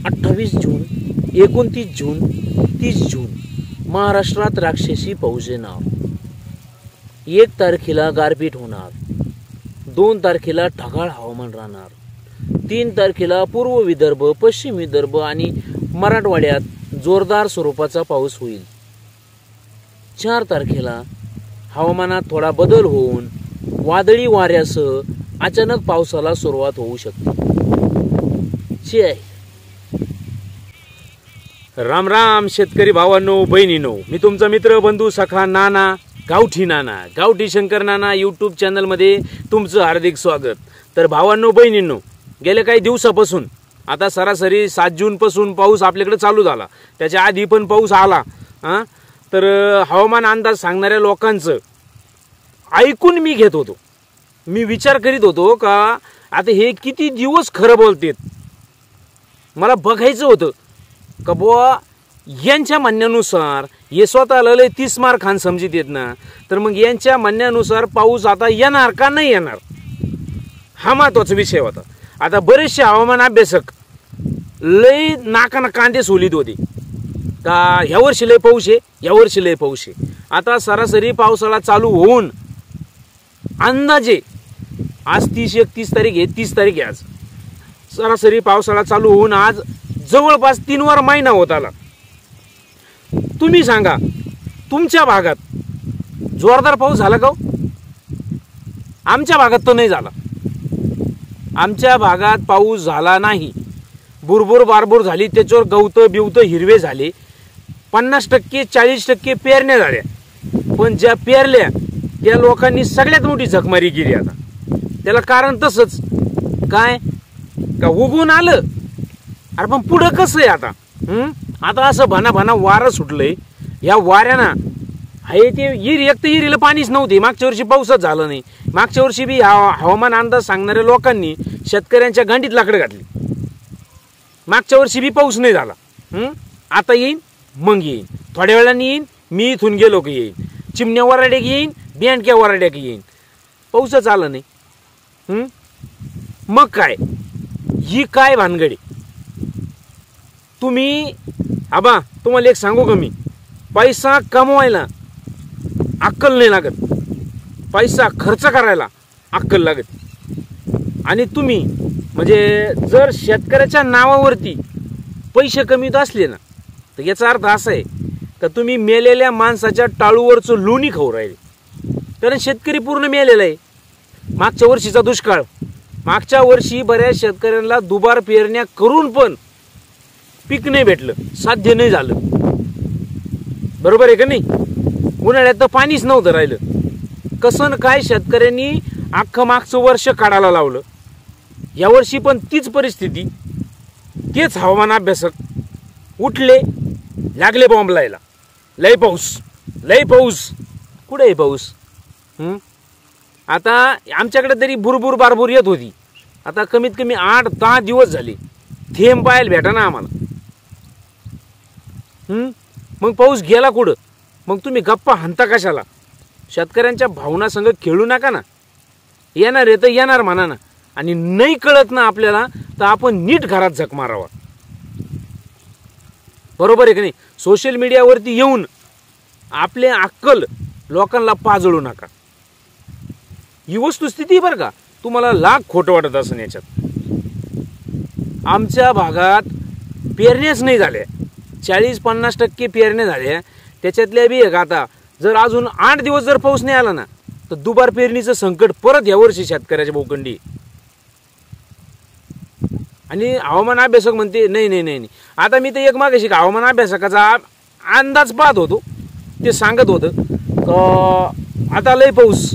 28 जून, 29 जून, 30 जून महाराष्ट्रात राक्षसी पाऊस येणार. 1 तारखेला गारपीट होणार. 2 तारखेला ढगाळ हवामान राहणार. 3 तारखेला पूर्व विदर्भ, पश्चिम विदर्भ आणि मराठवाड्यात जोरदार स्वरूपाचा पाऊस होईल. 4 तारखेला हवामानात थोडा बदल होऊन वादळी वाऱ्यासह अचानक पावसाला सुरुवात होऊ शकते. जय. राम राम शेतकरी भावांनो, बहिणींनो, मी तुमचा मित्र, बंधू, सखा नाना, गावठी शंकर नाना यूट्यूब चॅनलमध्ये तुमचं हार्दिक स्वागत. तर भावांनो, बहिणींनो, गेल्या काही दिवसापासून आता सरासरी 7 जून पासून पाऊस आपल्याकडे चालू झाला. त्याच्या आधी पण पाऊस आला. तर हवामान अंदाज सांगणाऱ्या लोकांचं ऐकून मी घेत होतो. मी विचार करीत होतो का आता हे किती दिवस खरं बोलतेत. मला बघायचं होतं का बुवा यांच्या म्हणण्यानुसार हे स्वतःला लय 30 मार खान समजित येत ना, तर मग यांच्या म्हणण्यानुसार पाऊस आता येणार का नाही येणार, हा महत्वाचा विषय होता. आता बरेचसे हवामान अभ्यासक लय नाकाना कांदे सोलित होते का ह्या वर्षी लय पाऊस आहे, या वर्षी लय पाऊस आहे. आता सरासरी पावसाळा चालू होऊन अंदाजे आज 30-31 तारीख आहे, 30 तारीख आहे आज. सरासरी पावसाळा चालू होऊन आज जवळपास 3 वार महिना होत आला. तुम्ही सांगा तुमच्या भागात जोरदार पाऊस झाला का? आमच्या भागात तर नाही झाला. आमच्या भागात पाऊस झाला नाही. बुरबुर बारबुर झाली, त्याच्यावर गवत बिवत हिरवे झाले. 50% 40% पेरण्या झाल्या, पण ज्या पेरल्या त्या लोकांनी सगळ्यात मोठी झकमारी केली. आता त्याला कारण तसंच काय का उगून आलं. अरे पण पुढं कसं आहे आता? आता असं भना वारं सुटलंय. या वाऱ्यानं हे ते एक तर हिरीला पाणीच नव्हते. मागच्या वर्षी पाऊसच झाला नाही. मागच्या वर्षी बी हवामान अंदाज सांगणाऱ्या लोकांनी शेतकऱ्यांच्या गांडीत लाकडं घातली. मागच्या वर्षी बी पाऊस नाही झाला. आता येईन मग येईन, थोड्या वेळाने येईन, मी इथून गेलो की येईन, चिमण्या वराड्या येईन, बियाणक्या वराड्या की येईन. पाऊसच आला नाही. मग काय ही काय भानगडी? तुम्ही आबा तुम्हाला एक सांगू का मी, पैसा कमवायला अक्कल नाही लागत, पैसा खर्च करायला अक्कल लागत. आणि तुम्ही म्हणजे जर शेतकऱ्याच्या नावावरती पैसे कमीत असले ना, तर याचा अर्थ असा आहे का तुम्ही मेलेल्या माणसाच्या टाळूवरचं लोणी खाऊ राहिले. कारण शेतकरी पूर्ण मेलेला आहे. मागच्या वर्षीचा दुष्काळ, मागच्या वर्षी बऱ्याच शेतकऱ्यांना दुबार पेरण्या करून पण पीक नाही भेटलं, साध्य नाही झालं. बरोबर आहे का नाही? उन्हाळ्यात तर पाणीच नव्हतं राहिलं. कसं काय शेतकऱ्यांनी अख्खं मागचं वर्ष काढायला लावलं. यावर्षी पण तीच परिस्थिती. तेच हवामान अभ्यासक उठले, लागले बॉम्ब लायला. लय पाऊस, लय पाऊस. कुठे आहे पाऊस? आता आमच्याकडे तरी बुरबुर बारबुर येत होती. आता कमीत कमी 8-10 दिवस झाले थेंब पाहायला भेटा ना आम्हाला. मग पाऊस गेला कुठं? मग तुम्ही गप्पा हाणता कशाला? शेतकऱ्यांच्या भावना संग खेळू नका ना. येणार आहे तर येणार म्हणा ना. आणि नाही कळत ना आपल्याला तर आपण नीट घरात झक मारावा. बरोबर आहे की नाही? सोशल मीडियावरती येऊन आपले अक्कल लोकांना पाजळू नका. ही वस्तुस्थिती बरं का. तुम्हाला लाख खोटं वाटत असं याच्यात. आमच्या भागात पेरण्याच नाही झाल्या. 40-50% पेरण्या झाल्या. त्याच्यातल्या बी एक आता जर अजून 8 दिवस जर पाऊस नाही आला ना, तर दुबार पेरणीचं संकट परत यावर्षी शेतकऱ्याच्या भोवकंडी. आणि हवामान अभ्यासक म्हणते नाही. आता मी तर एक मागे हवामान अभ्यासकाचा अंदाज पाहत होतो. ते सांगत होतं आता लय पाऊस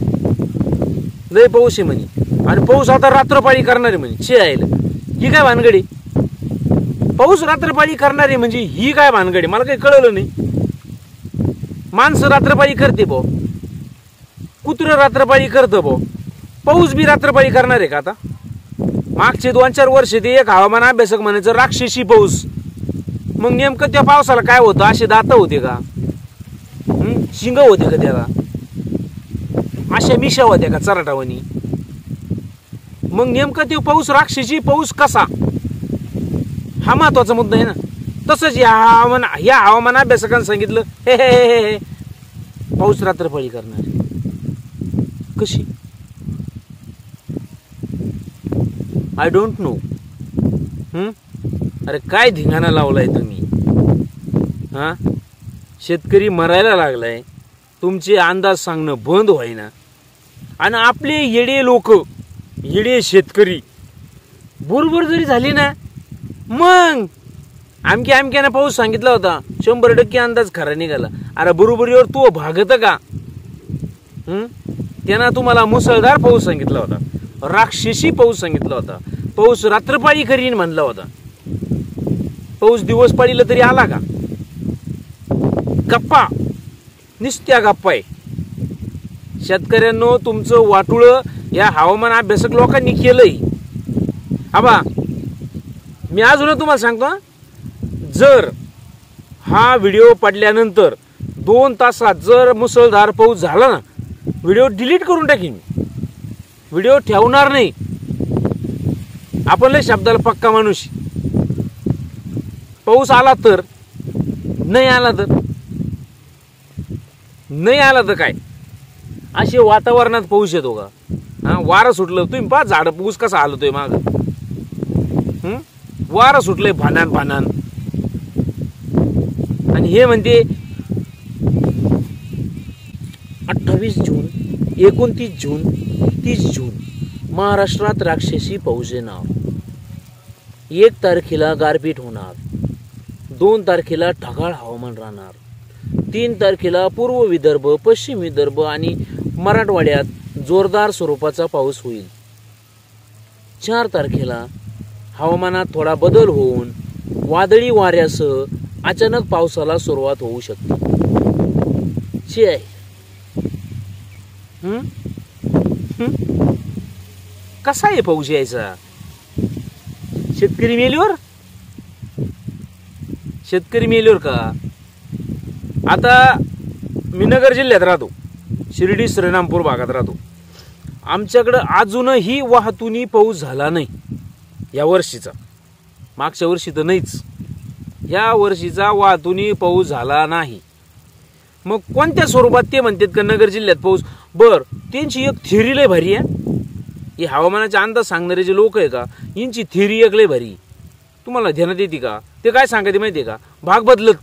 आहे म्हणे. आणि पाऊस आता रात्रपाळी करणार आहे म्हणे. चे आहे ही काय भानगडी? पाऊस रात्रपाळी करणार आहे म्हणजे ही काय भानगडी? मला काही कळलं नाही. माणसं रात्रपाळी करते बो, कुत्रं रात्रपाळी करतं बो, पाऊस बी रात्रपाळी करणार आहे का आता? मागचे 2-4 वर्ष ते एक हवामान अभ्यासक म्हणायचं राक्षसी पाऊस. मग नेमकं त्या पावसाला काय होतं? असे दात होते का? शिंग होते का त्याला? अशा मिशा होत्या का चराटावणी? मग नेमकं ते पाऊस राक्षसी पाऊस कसा? हा महत्वाचा मुद्दा आहे ना. तसंच या हवामान अभ्यासकांनी सांगितलं हे हे हे हे पाऊस रात्रपाळी करणार. कशी? I don't know. अरे काय धिंगाणा लावलाय तुम्ही. हा, शेतकरी मरायला लागलाय, तुमचे अंदाज सांगणं बंद व्हायना. आणि आपले येडे लोक, येडे शेतकरी बरोबर जरी झाली ना, मग आमक्यानं पाऊस सांगितला होता 100% अंदाज खरा निघाला. अरे बरोबरीवर तू भागत का? त्यांना तुम्हाला मुसळधार पाऊस सांगितला होता, राक्षसी पाऊस सांगितला होता, पाऊस रात्रपाळी करीन म्हणला होता. पाऊस दिवस पाळीला तरी आला का? गप्पा, निस्त्या गप्पा आहे. शेतकऱ्यांनो, तुमचं वाटुळ या हवामान अभ्यासक लोकांनी केलंय. आबा, मी अजून तुम्हाला सांगतो, जर हा व्हिडिओ पडल्यानंतर 2 तासात जर मुसळधार पाऊस झाला ना, व्हिडिओ डिलीट करून टाकीन. व्हिडिओ ठेवणार नाही. आपण लय शब्दाला पक्का माणूस. पाऊस आला तर, नाही आला तर, नाही आला तर काय? असे वातावरणात पाऊस येतो का? हा, वारं सुटलं, तुम्ही पहा झाड पाऊस कसा हलतोय माग. वारं सुटलंय भानान भानान. आणि हे म्हणते 28 जून, 29 जून, 30 जून महाराष्ट्रात राक्षसी पाऊस येणार. 1 तारखेला गारपीट होणार. 2 तारखेला ढगाळ हवामान राहणार. 3 तारखेला पूर्व विदर्भ, पश्चिम विदर्भ आणि मराठवाड्यात जोरदार स्वरूपाचा पाऊस होईल. 4 तारखेला हवामानात थोडा बदल होऊन वादळी वाऱ्यासह अचानक पावसाला सुरुवात होऊ शकते. कसा आहे पाऊस यायचा? शेतकरी मेल्यावर? शेतकरी मेल्यावर का? आता मी नगर जिल्ह्यात राहतो, शिर्डी श्रीरामपूर भागात राहतो. आमच्याकडं अजूनही वाहतुनी पाऊस झाला नाही या वर्षीचा. मागच्या वर्षी तर नाहीच. या वर्षीचा वाहतुनी पाऊस झाला नाही. मग कोणत्या स्वरूपात ते म्हणतात का नगर जिल्ह्यात पाऊस? बर, त्यांची एक थिअरी लय भारी आहे. हे हवामानाचे अंदाज सांगणारे जे लोक आहे का, यांची थिअरी एक लय भारी. तुम्हाला ध्यानात येते का? ते काय सांगते माहितीये का? भाग बदलत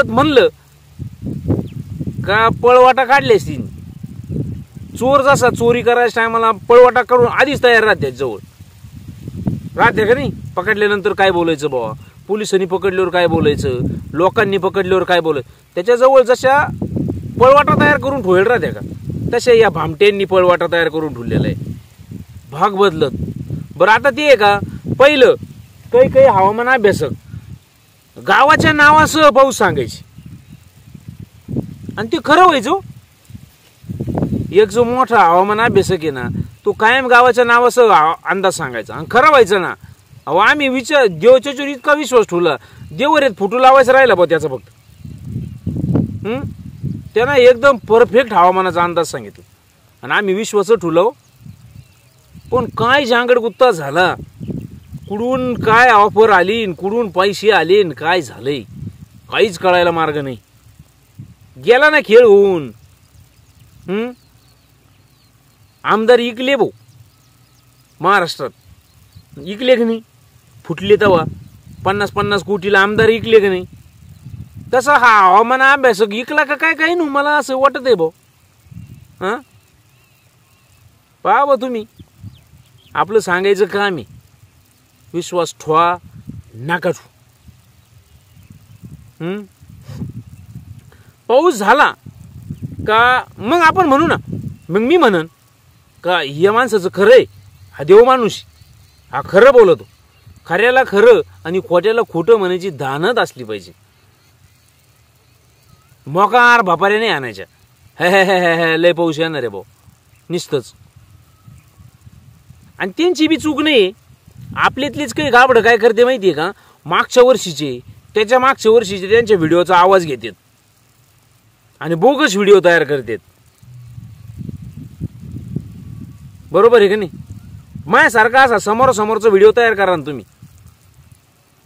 म्हणलं का पळवाटा काढले असतील. चोर जसा चोरी करायच्या टायमाला पळवाटा काढून आधीच तयार राहते, जवळ राहते का नाही? पकडल्यानंतर काय बोलायचं बाबा, पोलिसांनी पकडल्यावर काय बोलायचं, लोकांनी पकडल्यावर काय बोलायचं, त्याच्याजवळ जशा पळवाटा तयार करून ठेवलेला राहते का, तशा या भामट्यांनी पळवाटा तयार करून ठेवलेला आहे. भाग बदलत. बरं, आता ते आहे का, पहिलं काही हवामान अभ्यासक गावाच्या नावासह पाऊस सांगायचे आणि ते खरं व्हायचं. एक जो मोठा हवामान अभ्यासक आहे ना, तो कायम गावाच्या नावासह अंदाज सांगायचा आणि खरं व्हायचं ना. अहो, आम्ही देवाच्या इतका विश्वास ठेवला, देवर फुटू लावायचं राहिला बा त्याचा फक्त. त्यानं एकदम परफेक्ट हवामानाचा अंदाज सांगितला आणि आम्ही विश्वास ठेवलो. पण काय झांगड गुत्ता झाला, कुठून काय ऑफर आली, कुठून पैसे आले, काय झालंय काहीच कळायला मार्ग नाही. गेला ना खेळ होऊन. आमदार इकले भाऊ महाराष्ट्रात, इकले की नाही? फुटले तेव्हा 50-50 कोटीला आमदार इकले की नाही? तसा हा हवामान अभ्यासक इकला का काय काही नाही, मला असं वाटत आहे भाऊ. पहा बा तुम्ही, आपलं सांगायचं काम आहे, विश्वास ठेवा नका ठेवू. पाऊस झाला का मग आपण म्हणू ना, मग मी म्हणन का या माणसाचं खरं आहे, हा देव माणूस, हा खरं बोलतो. खऱ्याला खरं आणि खोट्याला खोटं म्हणायची दानत असली पाहिजे. मोकार भापाऱ्या नाही आणायच्या. हे लय पाऊस येणार आहे भाऊ निसतच. आणि त्यांची बी चूक नाही. आपल्यातलीच काही गाबड काय करते माहितीये का, मागच्या वर्षीचे त्याच्या मागच्या वर्षीचे त्यांच्या व्हिडिओचा आवाज घेतात आणि बोगस व्हिडिओ तयार करतात. बरोबर आहे का नाही? माझ्यासारखा असा समोरासमोरचा व्हिडिओ तयार करा ना तुम्ही.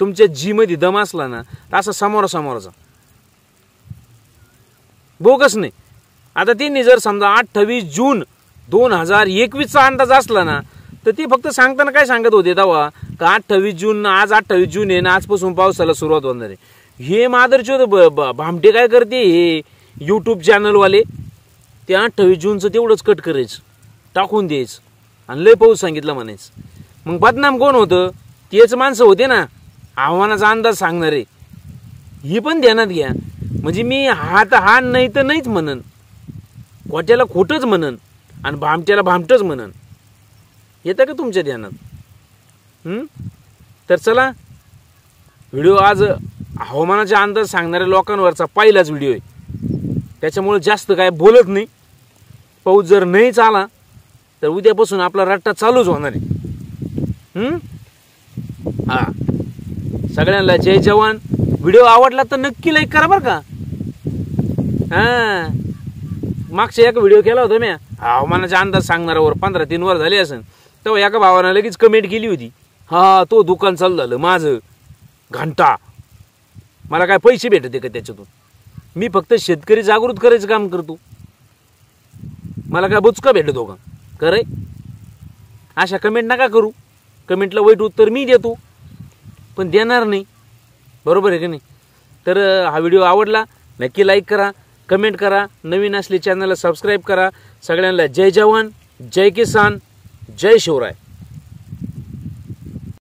तुमच्या जी मध्ये दम असला ना तर असा समोरासमोरचा, बोगस नाही. आता त्यांनी जर समजा 28 जून 2021चा अंदाज असला ना तर ते फक्त सांगताना काय सांगत होते तेव्हा का 28 जून, आज 28 जून आहे ना, आजपासून पावसाला सुरुवात होणार आहे. हे मादरचोद भामटे काय करते, हे यूट्यूब चॅनलवाले ते 28 जूनचं तेवढंच कट करायचं, टाकून द्यायचं आणि लय पाऊस सांगितलं म्हणायचं. मग बदनाम कोण होतं? तेच माणसं होते ना हवामानाचा अंदाज सांगणारे. ही पण ध्यानात घ्या. म्हणजे मी हा नाही तर नाहीच म्हणन, खोट्याला खोटंच म्हणन आणि भामट्याला भामटच म्हणन. येतं का तुमच्या ध्यानात? तर चला, व्हिडिओ आज हवामानाचा अंदाज सांगणाऱ्या लोकांवरचा पहिलाच व्हिडिओ आहे, त्याच्यामुळे जास्त काय बोलत नाही. पाऊस जर नाहीच आला तर उद्यापासून आपला रट्टा चालूच होणार आहे. हा, सगळ्यांना जय जवान. व्हिडिओ आवडला तर नक्की लाईक करा बरं का. हा, मागच्या एक व्हिडिओ केला होता मी हवामानाचा अंदाज सांगणाऱ्यावर, 15-3 वर झाले असेल, तेव्हा एका भावानं लगेच कमेंट केली होती, हा तो दुकान चालू झालं माझं घंटा, मला काय पैसे भेटते का त्याच्यातून? मी फक्त शेतकरी जागृत करायचं काम करतो, मला काय बुचका भेटतो का? करे अशा कमेंट नका करू. कमेंटला वाईट उत्तर मी देतो पण देणार नाही, बरोबर आहे की नाही? तर हा व्हिडिओ आवडला नक्की लाईक करा, कमेंट करा, नवीन असले चॅनलला सबस्क्राईब करा. सगळ्यांना जय जवान, जय किसान, जय शिवराय.